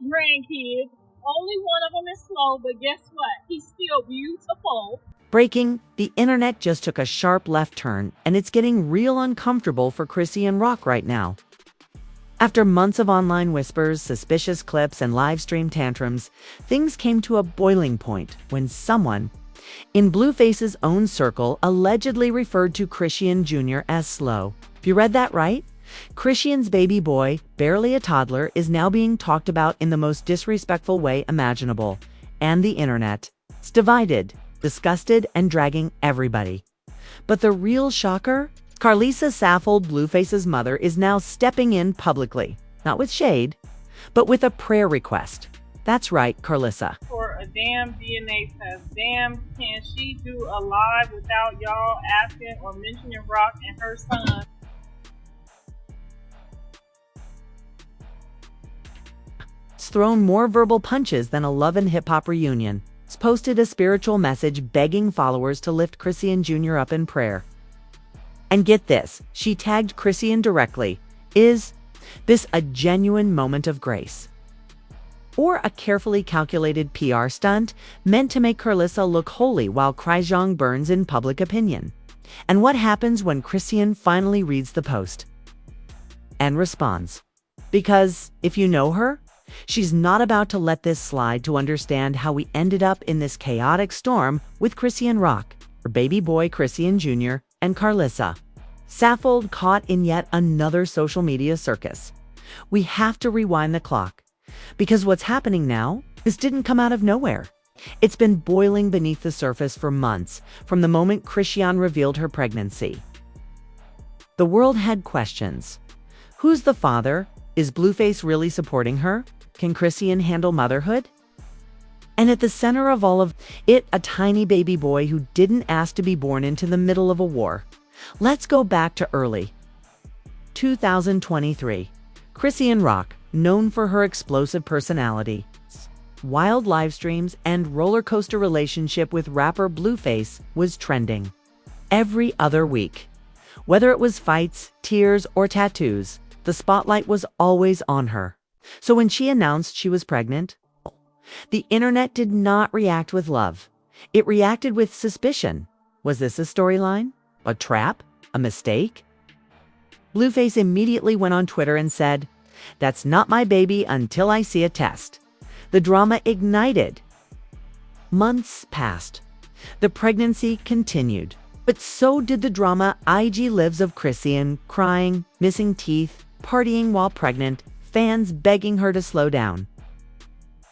grandkids. Only one of them is slow, but guess what? He's still beautiful. Breaking, the internet just took a sharp left turn, and it's getting real uncomfortable for Chriseanrock right now. After months of online whispers, suspicious clips, and live stream tantrums, things came to a boiling point when someone in Blueface's own circle allegedly referred to Chrisean Jr. as slow. If you read that right, Chrisean's baby boy, barely a toddler, is now being talked about in the most disrespectful way imaginable, and the internet is divided, disgusted, and dragging everybody. But the real shocker? Karlissa Saffold, Blueface's mother, is now stepping in publicly, not with shade, but with a prayer request. That's right, Karlissa. For a damn DNA test. Damn, can she do a live without y'all asking or mentioning Rock and her son? It's thrown more verbal punches than a Love and Hip Hop reunion. It's posted a spiritual message begging followers to lift Chrisean Jr. up in prayer. And get this, she tagged Chrisean directly. Is this a genuine moment of grace? Or a carefully calculated PR stunt meant to make Karlissa look holy while Chrisean burns in public opinion? And what happens when Chrisean finally reads the post and responds? Because if you know her, she's not about to let this slide to understand how we ended up in this chaotic storm with Chriseanrock, her baby boy Chrisean Jr., and Karlissa Saffold caught in yet another social media circus. We have to rewind the clock, because what's happening now, this didn't come out of nowhere. It's been boiling beneath the surface for months, from the moment Chrisean revealed her pregnancy. The world had questions. Who's the father? Is Blueface really supporting her? Can Chrisean handle motherhood? And at the center of all of it, a tiny baby boy who didn't ask to be born into the middle of a war. Let's go back to early 2023. Chriseanrock, known for her explosive personality, wild live streams, and roller coaster relationship with rapper Blueface, was trending every other week. Whether it was fights, tears, or tattoos, the spotlight was always on her. So when she announced she was pregnant, the internet did not react with love. It reacted with suspicion. Was this a storyline? A trap? A mistake? Blueface immediately went on Twitter and said, "That's not my baby until I see a test." The drama ignited. Months passed. The pregnancy continued. But so did the drama. IG lives of Chrisean crying, missing teeth, partying while pregnant, fans begging her to slow down.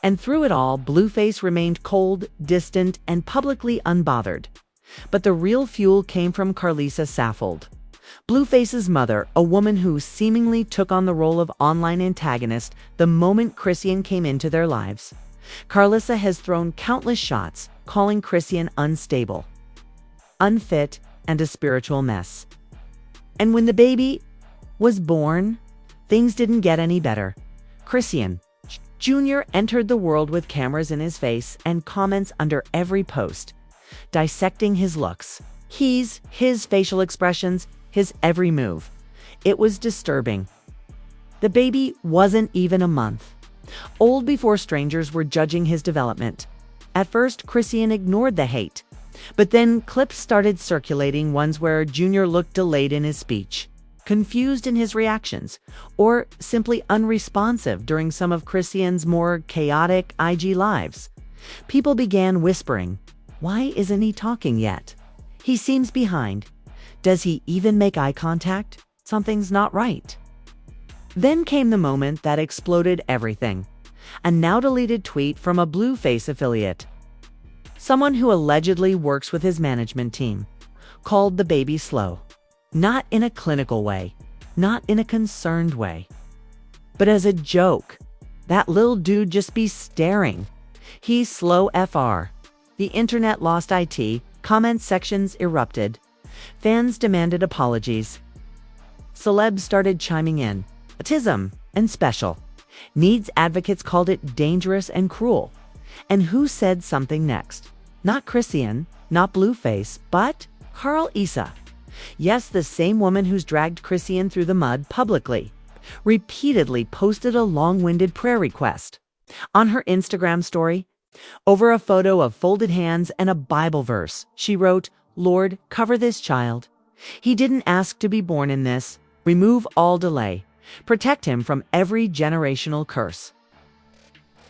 And through it all, Blueface remained cold, distant, and publicly unbothered. But the real fuel came from Karlissa Saffold, Blueface's mother, a woman who seemingly took on the role of online antagonist the moment Chrisean came into their lives. Karlissa has thrown countless shots, calling Chrisean unstable, unfit, and a spiritual mess. And when the baby was born, things didn't get any better. Chrisean Jr. entered the world with cameras in his face and comments under every post, dissecting his looks, his facial expressions, his every move. It was disturbing. The baby wasn't even a month old before strangers were judging his development. At first, Chrisean ignored the hate, but then clips started circulating, ones where Jr. looked delayed in his speech, confused in his reactions, or simply unresponsive during some of Chrisean's more chaotic IG lives. People began whispering, "Why isn't he talking yet? He seems behind. Does he even make eye contact? Something's not right." Then came the moment that exploded everything. A now-deleted tweet from a Blueface affiliate, someone who allegedly works with his management team, called the baby slow. Not in a clinical way, not in a concerned way, but as a joke. That little dude just be staring. He's slow FR. The internet lost IT, comment sections erupted. Fans demanded apologies. Celebs started chiming in. Autism and special needs advocates called it dangerous and cruel. And who said something next? Not Chrisean, not Blueface, but Karlissa. Yes, the same woman who's dragged Chrisean through the mud publicly, repeatedly posted a long-winded prayer request. On her Instagram story, over a photo of folded hands and a Bible verse, she wrote, "Lord, cover this child. He didn't ask to be born in this. Remove all delay. Protect him from every generational curse.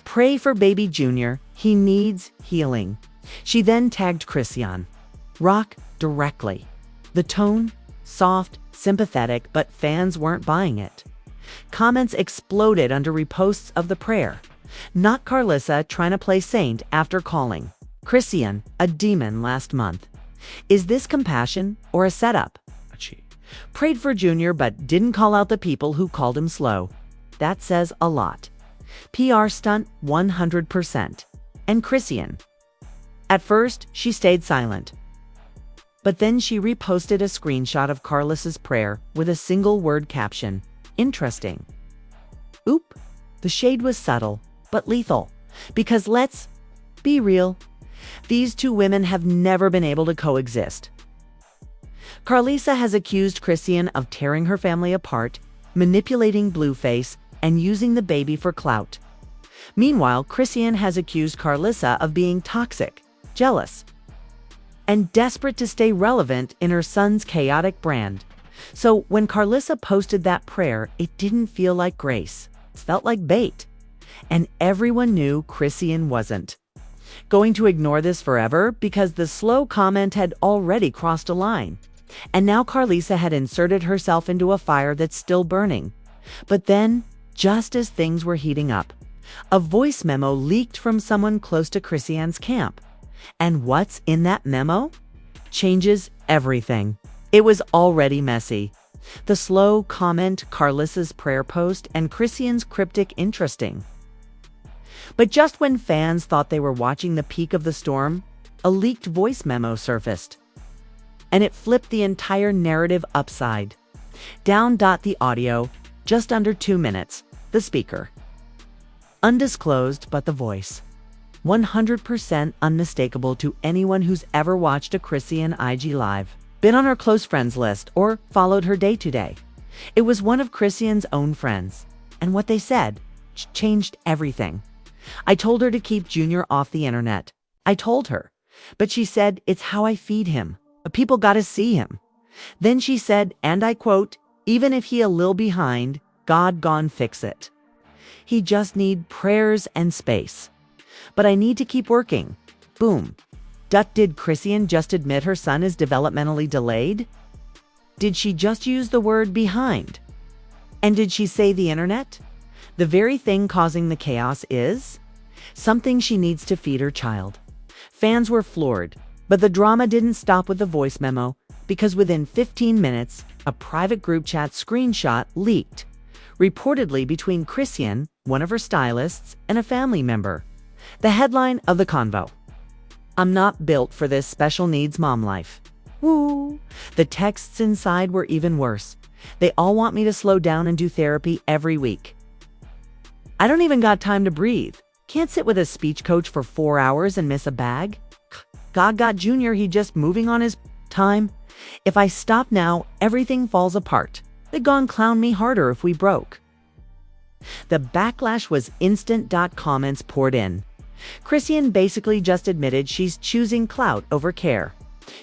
Pray for baby Junior. He needs healing." She then tagged Chriseanrock directly. The tone? Soft, sympathetic, but fans weren't buying it. Comments exploded under reposts of the prayer. Not Karlissa trying to play saint after calling Chrisean a demon last month. Is this compassion or a setup? Prayed for Junior but didn't call out the people who called him slow. That says a lot. PR stunt 100%. And Chrisean. At first, she stayed silent. But then she reposted a screenshot of Karlissa's prayer with a single word caption. Interesting. Oop. The shade was subtle, but lethal. Because let's be real, these two women have never been able to coexist. Karlissa has accused Chrisean of tearing her family apart, manipulating Blueface, and using the baby for clout. Meanwhile, Chrisean has accused Karlissa of being toxic, jealous, and desperate to stay relevant in her son's chaotic brand. So when Karlissa posted that prayer, it didn't feel like grace. It felt like bait. And everyone knew Chrisean wasn't going to ignore this forever because the slow comment had already crossed a line. And now Karlissa had inserted herself into a fire that's still burning. But then, just as things were heating up, a voice memo leaked from someone close to Chrisean's camp. And what's in that memo? Changes everything. It was already messy. The slow comment, Karlissa's prayer post, and Chrisean's cryptic interesting. But just when fans thought they were watching the peak of the storm, a leaked voice memo surfaced. And it flipped the entire narrative upside down. The audio, just under 2 minutes. The speaker. Undisclosed, but the voice. 100% unmistakable to anyone who's ever watched a Chrisean IG live, been on her close friends list, or followed her day to day. It was one of Chrisean's own friends. And what they said changed everything. I told her to keep Junior off the internet. I told her. But she said, it's how I feed him. People gotta see him. Then she said, and I quote, even if he a little behind, God gone fix it. He just need prayers and space. But I need to keep working. Boom. Did Chrisean just admit her son is developmentally delayed? Did she just use the word behind? And did she say the internet? The very thing causing the chaos is something she needs to feed her child. Fans were floored, but the drama didn't stop with the voice memo, because within 15 minutes, a private group chat screenshot leaked, reportedly between Chrisean, one of her stylists, and a family member. The headline of the convo: I'm not built for this special needs mom life. Woo! The texts inside were even worse. They all want me to slow down and do therapy every week. I don't even got time to breathe. Can't sit with a speech coach for 4 hours and miss a bag. God got Junior, he just moving on his time. If I stop now, everything falls apart. They gon' clown me harder if we broke. The backlash was instant. Comments poured in. Chrisean basically just admitted she's choosing clout over care.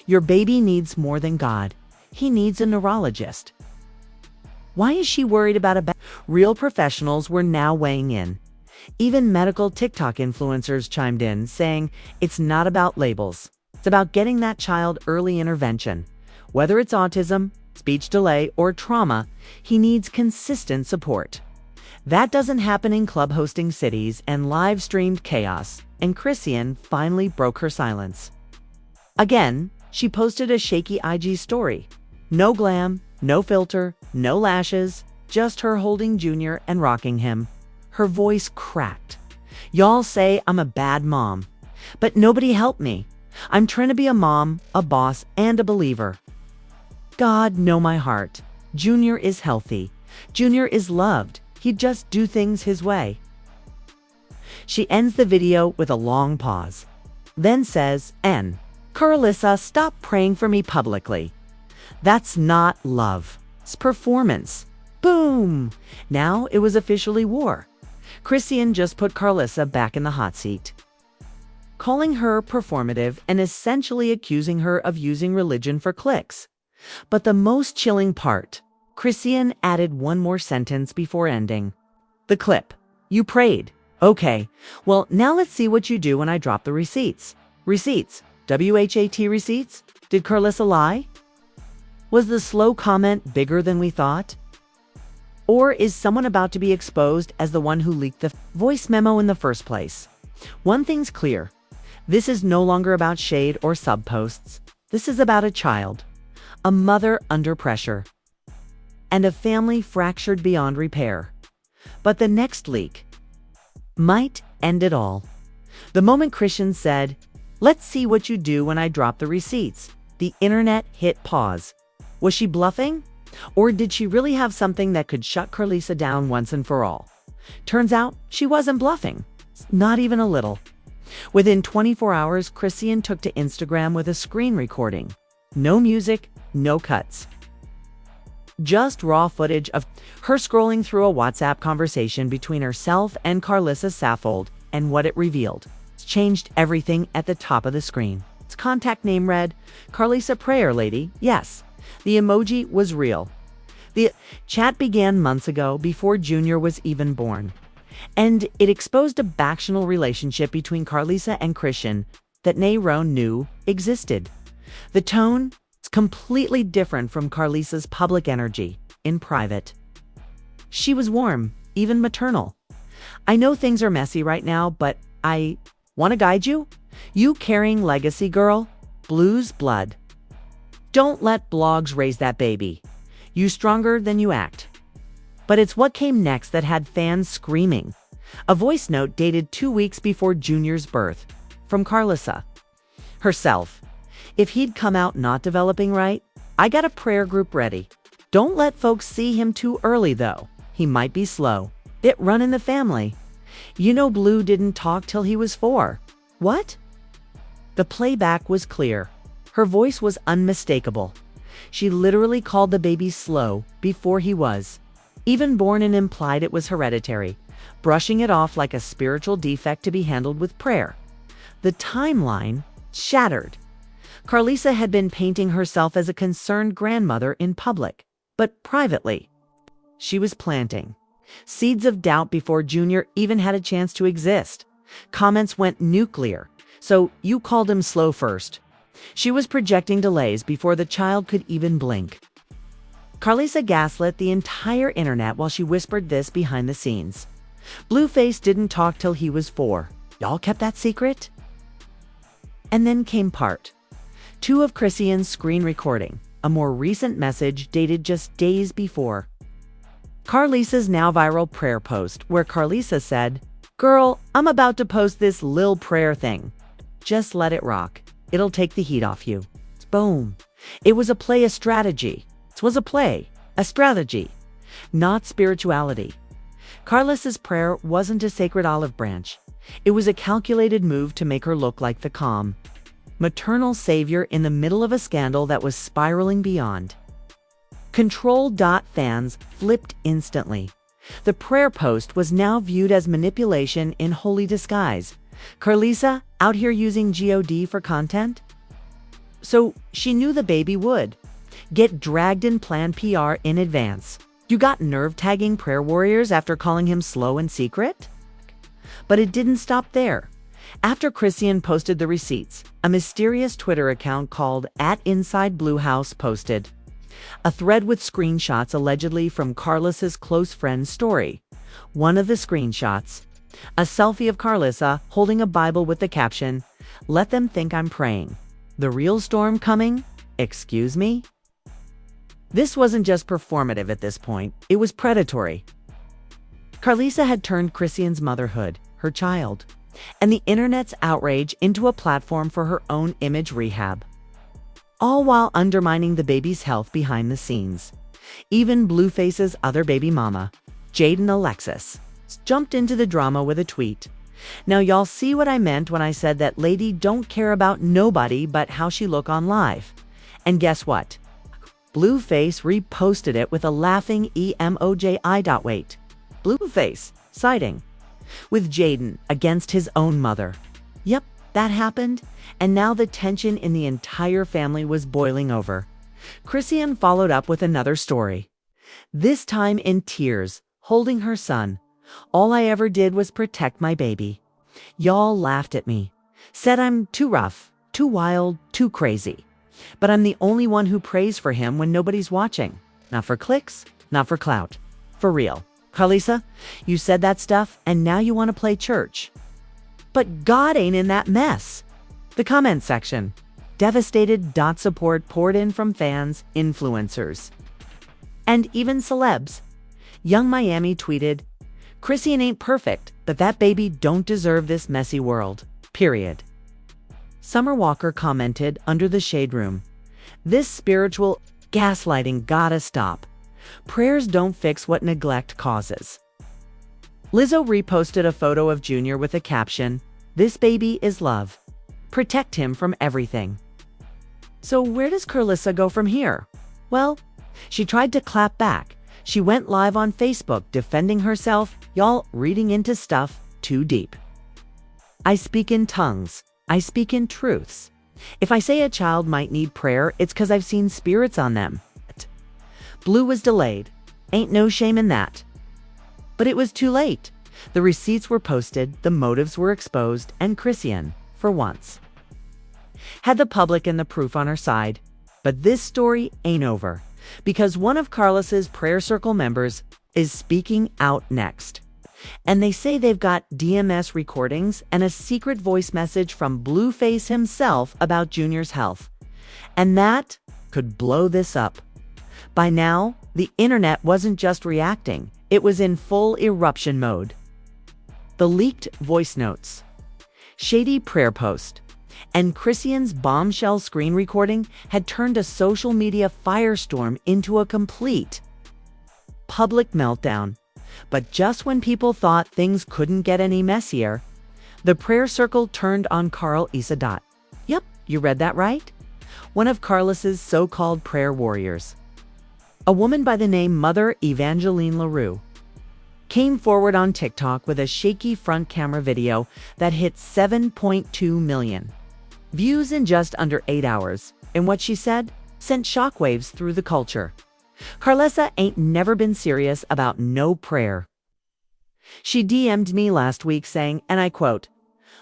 Your baby needs more than God. He needs a neurologist. Why is she worried about a Real professionals were now weighing in. Even medical TikTok influencers chimed in, saying it's not about labels. It's about getting that child early intervention. Whether it's autism, speech delay, or trauma, he needs consistent support. That doesn't happen in club hosting cities and live-streamed chaos, and Chrisean finally broke her silence. Again, she posted a shaky IG story. No glam, no filter, no lashes, just her holding Junior and rocking him. Her voice cracked. Y'all say I'm a bad mom, but nobody helped me. I'm trying to be a mom, a boss, and a believer. God know my heart. Junior is healthy. Junior is loved. He'd just do things his way. She ends the video with a long pause, then says, N. Karlissa, stop praying for me publicly. That's not love. It's performance. Boom! Now it was officially war. Chrisean just put Karlissa back in the hot seat, calling her performative and essentially accusing her of using religion for clicks. But the most chilling part, Chrisean added one more sentence before ending the clip. You prayed. Okay, well, now let's see what you do when I drop the receipts. Receipts. WHAT receipts? Did Karlissa lie? Was the slow comment bigger than we thought? Or is someone about to be exposed as the one who leaked the voice memo in the first place? One thing's clear. This is no longer about shade or sub-posts. This is about a child, a mother under pressure, and a family fractured beyond repair. But the next leak might end it all. The moment Chrisean said, "Let's see what you do when I drop the receipts," the internet hit pause. Was she bluffing? Or did she really have something that could shut Karlissa down once and for all? Turns out she wasn't bluffing. Not even a little. Within 24 hours, Chrisean took to Instagram with a screen recording. No music, no cuts. Just raw footage of her scrolling through a WhatsApp conversation between herself and Karlissa Saffold, and what it revealed changed everything at the top of the screen. Its contact name read, Karlissa Prayer Lady. Yes, the emoji was real. The chat began months ago, before Junior was even born. And it exposed a factional relationship between Karlissa and Chrisean that Nayro knew existed. The tone is completely different from Karlissa's public energy in private. She was warm, even maternal. I know things are messy right now, but I want to guide you. You carrying legacy, girl. Blues blood. Don't let blogs raise that baby. You stronger than you act. But it's what came next that had fans screaming. A voice note dated 2 weeks before Junior's birth, from Karlissa herself. If he'd come out not developing right, I got a prayer group ready. Don't let folks see him too early, though. He might be slow. It run in the family. You know Blue didn't talk till he was 4. What? The playback was clear. Her voice was unmistakable. She literally called the baby slow before he was even born and implied it was hereditary, brushing it off like a spiritual defect to be handled with prayer. The timeline shattered. Karlissa had been painting herself as a concerned grandmother in public, but privately, she was planting seeds of doubt before Junior even had a chance to exist. Comments went nuclear. So you called him slow first. She was projecting delays before the child could even blink. Karlissa gaslit the entire internet while she whispered this behind the scenes. Blueface didn't talk till he was 4. Y'all kept that secret? And then came part 2 of Chrisean's screen recording, a more recent message dated just days before. Karlissa's now viral prayer post, where Karlissa said, "Girl, I'm about to post this lil prayer thing. Just let it rock. It'll take the heat off you." Boom. It was a play, a strategy. It was a play, a strategy, not spirituality. Karlissa's prayer wasn't a sacred olive branch. It was a calculated move to make her look like the calm, maternal savior in the middle of a scandal that was spiraling beyond control. Fans flipped instantly. The prayer post was now viewed as manipulation in holy disguise. Karlissa out here using God for content? So she knew the baby would get dragged in planned PR in advance. You got nerve tagging prayer warriors after calling him slow in secret? But it didn't stop there. After Chrisean posted the receipts, a mysterious Twitter account called @InsideBlueHouse posted a thread with screenshots allegedly from Karlissa's close friend's story. One of the screenshots, a selfie of Karlissa holding a Bible with the caption, "Let them think I'm praying. The real storm coming? Excuse me?" This wasn't just performative at this point, it was predatory. Karlissa had turned Chrisean's motherhood, her child, and the internet's outrage into a platform for her own image rehab, all while undermining the baby's health behind the scenes. Even Blueface's other baby mama, Jaden Alexis, jumped into the drama with a tweet. "Now y'all see what I meant when I said that lady don't care about nobody but how she look on live." And guess what? Blueface reposted it with a laughing emoji. Wait. Blueface, citing with Jaden against his own mother. Yep, that happened, and now the tension in the entire family was boiling over. Chrisean followed up with another story, this time in tears, holding her son. All I ever did was protect my baby. Y'all laughed at me, said I'm too rough, too wild, too crazy. But I'm the only one who prays for him when nobody's watching. Not for clicks, not for clout. For real. Karlissa, you said that stuff, and now you want to play church. But God ain't in that mess. The comment section. Devastated support poured in from fans, influencers, and even celebs. Young Miami tweeted, Chrisean ain't perfect, but that baby don't deserve this messy world. Period. Summer Walker commented under the shade room, this spiritual gaslighting gotta stop. Prayers don't fix what neglect causes. Lizzo reposted a photo of Junior with a caption, this baby is love. Protect him from everything. So where does Karlissa go from here? Well, she tried to clap back. She went live on Facebook defending herself, y'all reading into stuff too deep. I speak in tongues. I speak in truths. If I say a child might need prayer, it's 'cause I've seen spirits on them. Blue was delayed. Ain't no shame in that. But it was too late. The receipts were posted, the motives were exposed, and Chrisean, for once, had the public and the proof on her side. But this story ain't over, because one of Karlissa's prayer circle members is speaking out next. And they say they've got DMS recordings and a secret voice message from Blueface himself about Junior's health. And that could blow this up. By now, the internet wasn't just reacting, it was in full eruption mode. The leaked voice notes, shady prayer post, and Chrisean's bombshell screen recording had turned a social media firestorm into a complete public meltdown. But just when people thought things couldn't get any messier, the prayer circle turned on Karlissa. Yep, you read that right. One of Karlissa's so-called prayer warriors, a woman by the name Mother Evangeline LaRue, came forward on TikTok with a shaky front camera video that hit 7.2 million views in just under 8 hours, and what she said sent shockwaves through the culture. Karlissa ain't never been serious about no prayer. She DM'd me last week saying, and I quote,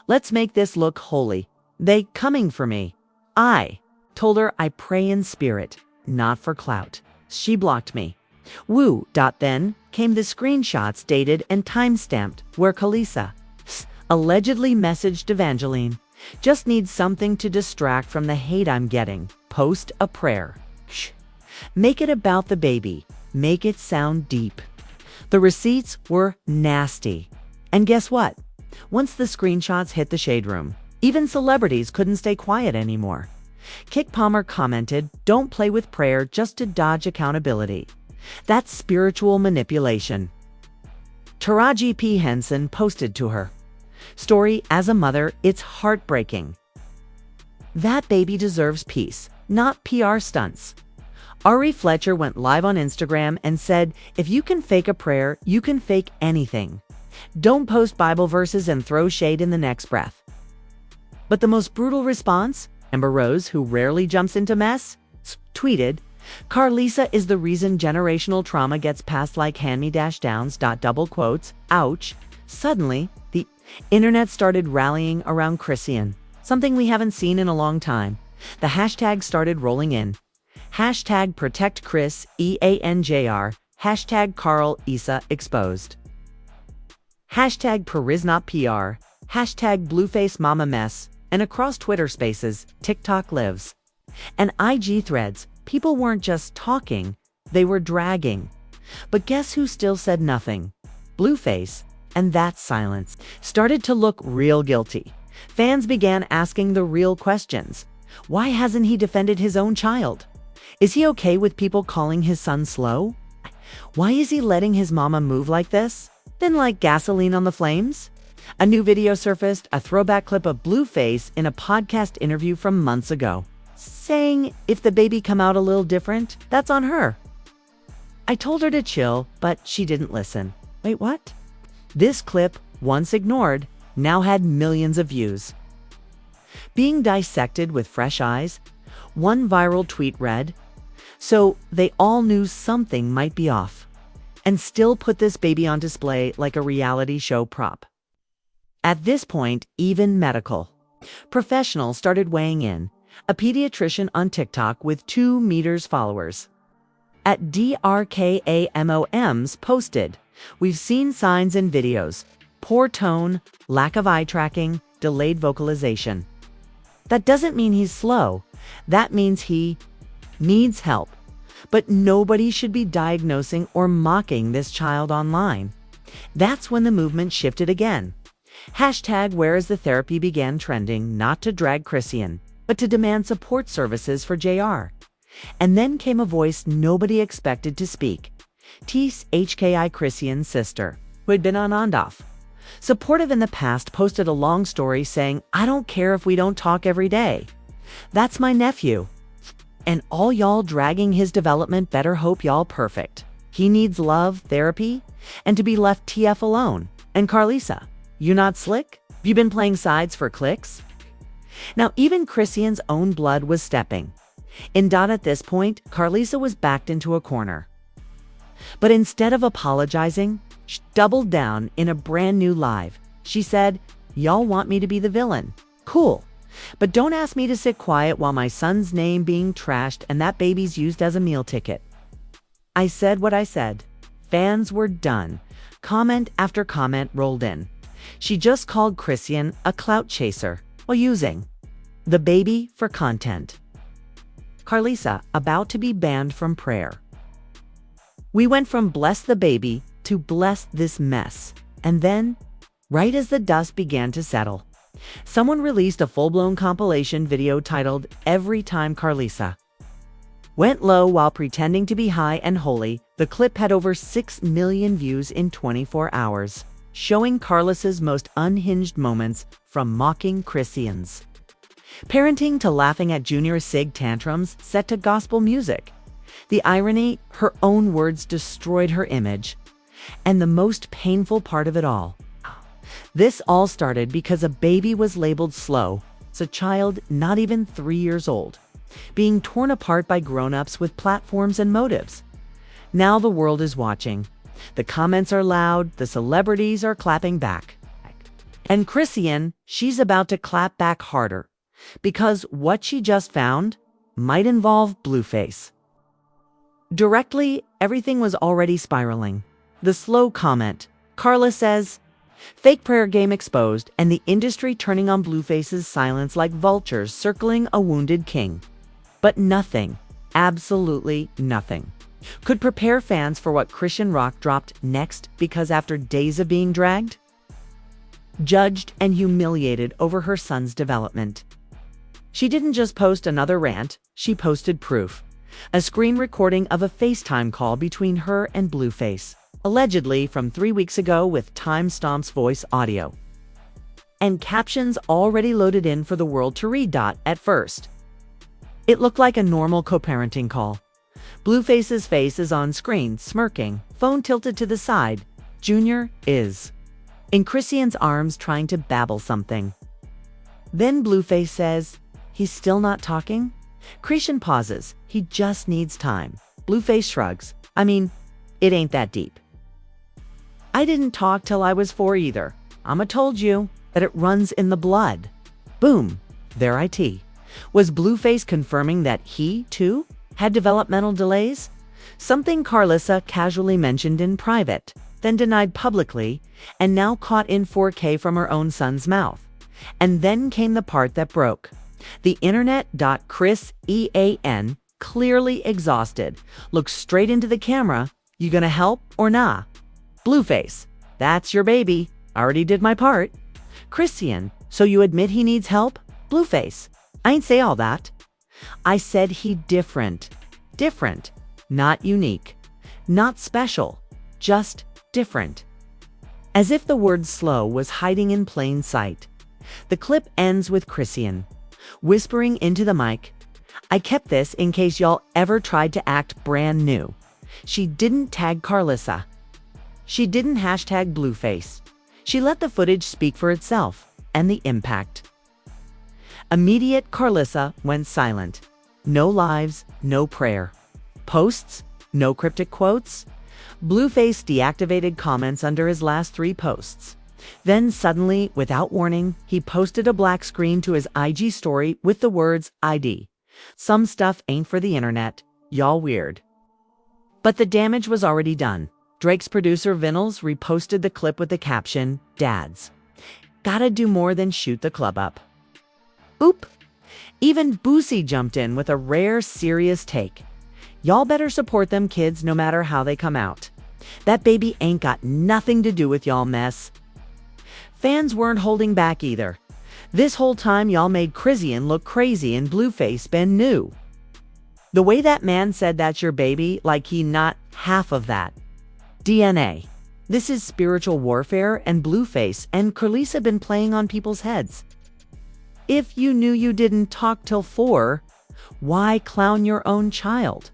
let's make this look holy. They coming for me. I told her I pray in spirit, not for clout. She blocked me. Woo. Then came the screenshots dated and time-stamped where Karlissa allegedly messaged Evangeline, just need something to distract from the hate I'm getting. Post a prayer. Make it about the baby. Make it sound deep. The receipts were nasty. And guess what? Once the screenshots hit the shade room, even celebrities couldn't stay quiet anymore. Kik Palmer commented, don't play with prayer just to dodge accountability. That's spiritual manipulation. Taraji P. Henson posted to her story, as a mother, it's heartbreaking. That baby deserves peace, not PR stunts. Ari Fletcher went live on Instagram and said, if you can fake a prayer, you can fake anything. Don't post Bible verses and throw shade in the next breath. But the most brutal response? Amber Rose, who rarely jumps into mess, tweeted, Karlissa is the reason generational trauma gets passed like hand-me-downs. Double quotes, ouch. Suddenly, the internet started rallying around Chrisean, something we haven't seen in a long time. The hashtag started rolling in. Hashtag protect Chris, EANJR. Hashtag Karlissa exposed. Hashtag Periz not PR. Hashtag Blueface mama mess. And across Twitter Spaces, TikTok lives, and IG threads, people weren't just talking, they were dragging. But guess who still said nothing? Blueface. And that silence started to look real guilty. Fans began asking the real questions. Why hasn't he defended his own child? Is he okay with people calling his son slow? Why is he letting his mama move like this? Then like gasoline on the flames? A new video surfaced, a throwback clip of Blueface in a podcast interview from months ago, saying if the baby come out a little different, that's on her. I told her to chill, but she didn't listen. Wait, what? This clip once ignored, now had millions of views. Being dissected with fresh eyes, one viral tweet read, "So they all knew something might be off, and still put this baby on display like a reality show prop." At this point, even medical professionals started weighing in. A pediatrician on TikTok with 2 meters followers at DRKAMOMs posted, "We've seen signs in videos, poor tone, lack of eye tracking, delayed vocalization. That doesn't mean he's slow. That means he needs help. But nobody should be diagnosing or mocking this child online." That's when the movement shifted again. Hashtag Where is the Therapy began trending, not to drag Chrisean, but to demand support services for JR. And then came a voice nobody expected to speak. Tis HKI Chrisean's sister, who had been on off. Supportive in the past, posted a long story saying, "I don't care if we don't talk every day. That's my nephew. And all y'all dragging his development better hope y'all perfect. He needs love, therapy, and to be left TF alone. And Karlissa, you not slick? You been playing sides for clicks?" Now, even Chrisean's own blood was stepping. At this point, Karlissa was backed into a corner. But instead of apologizing, she doubled down in a brand new live. She said, "Y'all want me to be the villain? Cool. But don't ask me to sit quiet while my son's name being trashed and that baby's used as a meal ticket." I said what I said. Fans were done. Comment after comment rolled in. She just called Chrisean a clout chaser while using the baby for content. Karlissa about to be banned from prayer. We went from bless the baby to bless this mess. And then, right as the dust began to settle, someone released a full-blown compilation video titled "Every Time Karlissa Went Low While Pretending to Be High and Holy." The clip had over 6 million views in 24 hours, showing Karlissa's most unhinged moments, from mocking Chriseans parenting to laughing at Junior Sig tantrums set to gospel music. The irony, her own words destroyed her image. And the most painful part of it all, this all started because a baby was labeled slow. It's a child not even 3 years old, being torn apart by grown-ups with platforms and motives. Now the world is watching. The comments are loud, the celebrities are clapping back. And Chrisean, she's about to clap back harder, because what she just found might involve Blueface. Directly, everything was already spiraling. The slow comment, Karla says, "Fake prayer game exposed," and the industry turning on Blueface's silence like vultures circling a wounded king. But nothing, absolutely nothing, could prepare fans for what Chriseanrock dropped next, because after days of being dragged, judged, and humiliated over her son's development, she didn't just post another rant, she posted proof. A screen recording of a FaceTime call between her and Blueface, allegedly from 3 weeks ago, with timestamps voice audio and captions already loaded in for the world to read. At first, it looked like a normal co-parenting call. Blueface's face is on screen, smirking, phone tilted to the side. Junior is in Chrisean's arms trying to babble something. Then Blueface says, "He's still not talking?" Chrisean pauses. "He just needs time." Blueface shrugs. "I mean, it ain't that deep. I didn't talk till I was 4 either. I'ma told you that it runs in the blood." Boom. There it. Was Blueface confirming that he, too, had developmental delays? Something Karlissa casually mentioned in private, then denied publicly, and now caught in 4K from her own son's mouth. And then came the part that broke. The internet. Chrisean, clearly exhausted, looked straight into the camera. "You gonna help or nah?" Blueface, "That's your baby. I already did my part." Chrisean, "So you admit he needs help?" Blueface, "I ain't say all that. I said he different. Different. Not unique. Not special. Just different." As if the word slow was hiding in plain sight. The clip ends with Chrisean whispering into the mic, "I kept this in case y'all ever tried to act brand new." She didn't tag Karlissa. She didn't hashtag Blueface. She let the footage speak for itself, and the impact. Immediate Karlissa went silent. No lives, no prayer. Posts, no cryptic quotes. Blueface deactivated comments under his last 3 posts. Then suddenly, without warning, he posted a black screen to his IG story with the words ID. Some stuff ain't for the internet. Y'all weird. But the damage was already done. Drake's producer Vinyls reposted the clip with the caption, "Dads. Gotta do more than shoot the club up." Oop! Even Boosie jumped in with a rare, serious take. Y'all better support them kids no matter how they come out. That baby ain't got nothing to do with y'all mess. Fans weren't holding back either. This whole time y'all made Chrisean look crazy and Blueface been new. The way that man said that's your baby, like he not half of that. DNA. This is spiritual warfare, and Blueface and Karlissa been playing on people's heads. If you knew you didn't talk till 4, why clown your own child?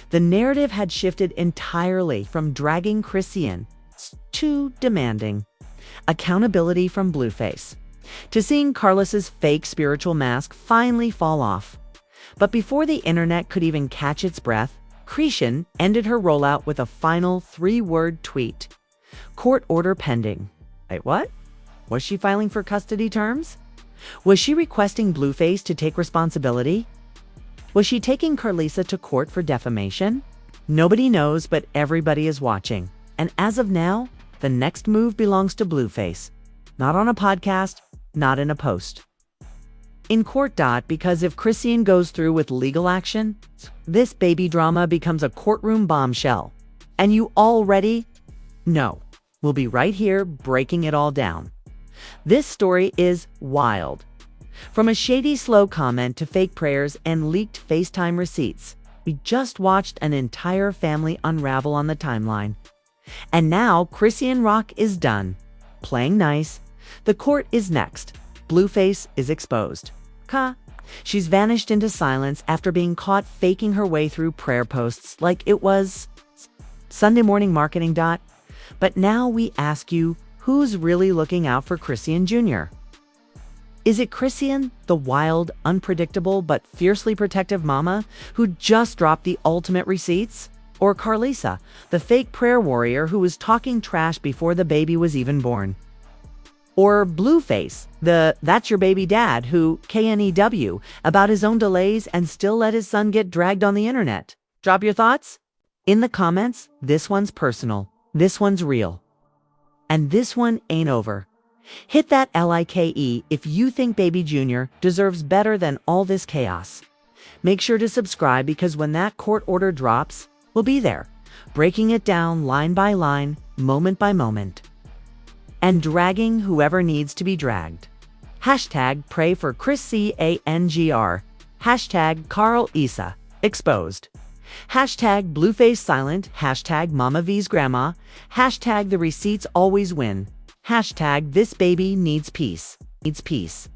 The narrative had shifted entirely from dragging Chrisean to demanding accountability from Blueface, to seeing Karlissa's fake spiritual mask finally fall off. But before the internet could even catch its breath, Chrisean ended her rollout with a final 3-word tweet. Court order pending. Wait, what? Was she filing for custody terms? Was she requesting Blueface to take responsibility? Was she taking Karlissa to court for defamation? Nobody knows, but everybody is watching. And as of now, the next move belongs to Blueface. Not on a podcast, not in a post. In court. Because if Chrisean goes through with legal action, this baby drama becomes a courtroom bombshell. And you already know. We'll be right here breaking it all down. This story is wild. From a shady slow comment to fake prayers and leaked FaceTime receipts, we just watched an entire family unravel on the timeline. And now Chriseanrock is done. Playing nice. The court is next. Blueface is exposed. She's vanished into silence after being caught faking her way through prayer posts like it was Sunday morning marketing. But now we ask you, who's really looking out for Chrisean Jr.? Is it Chrisean, the wild, unpredictable, but fiercely protective mama who just dropped the ultimate receipts? Or Karlissa, the fake prayer warrior who was talking trash before the baby was even born? Or Blueface, the "that's your baby dad" who KNEW about his own delays and still let his son get dragged on the internet? Drop your thoughts in the comments. This one's personal. This one's real. And this one ain't over. Hit that like if you think Baby Jr. deserves better than all this chaos. Make sure to subscribe because when that court order drops, we'll be there, breaking it down line by line, moment by moment, and dragging whoever needs to be dragged. Hashtag pray for CRIES. Hashtag Karlissa exposed. Hashtag Blueface silent. Hashtag Mama V's grandma. Hashtag the receipts always win. Hashtag this baby needs peace. Needs peace.